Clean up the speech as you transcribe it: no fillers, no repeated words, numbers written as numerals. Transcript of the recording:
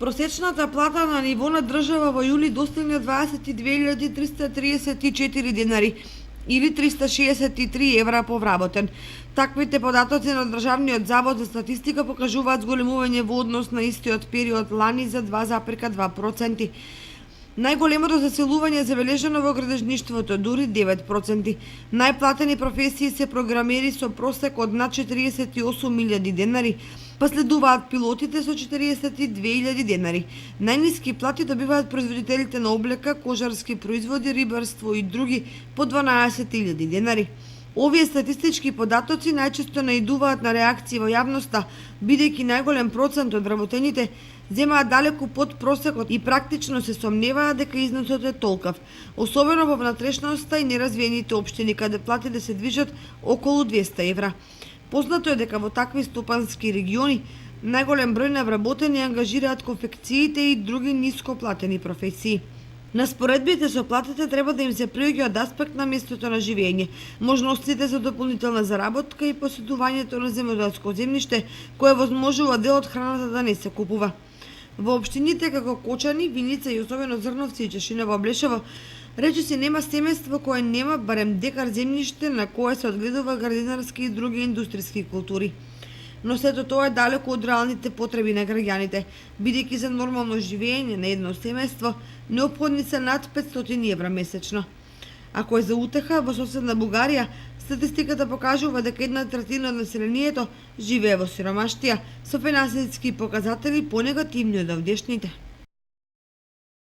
Просечната плата на ниво на држава во јули достигна 22.334 денари или 363 евра по вработен. Таквите податоци на Државниот завод за статистика покажуваат зголемување во однос на истиот период лани за 2,2%. Најголемото заселување е забележано во градежништвото, дури 9%. Најплатени професии се програмери со просек од над 48.000 денари, па следуваат пилотите со 42.000 денари. Најниски плати добиваат производителите на облека, кожарски производи, рибарство и други по 12.000 денари. Овие статистички податоци најчесто наидуваат на реакции во јавноста, бидејќи најголем процент од вработените земаат далеку под просекот и практично се сомневаат дека износот е толкав, особено во внатрешноста и неразвиените општини, каде платите се движат околу 200 евра. Познато е дека во такви стопански региони најголем број на вработени ангажираат конфекциите и други ниско платени професии. На споредбите со платите треба да им се приоѓа од аспект на местото на живење, можностите за дополнителна заработка и поседувањето на земјоделско земјиште, кое возможува дел од храната да не се купува. Во општините како Кочани, Виница и особено Зрновци и Чешиново Блешево, речиси нема семејство кое нема барем декар земјиште на кое се одгледува градинарски и други индустријски култури. Но сето тоа е далеку од реалните потреби на граѓаните, бидејќи за нормално живење на едно семејство неопходни се над 500 евра месечно. Ако е за утеха, во соседна Бугарија, статистиката покажува дека 1/3 од населението живее во сиромаштија, со финансиски показатели понегативни од овдешните.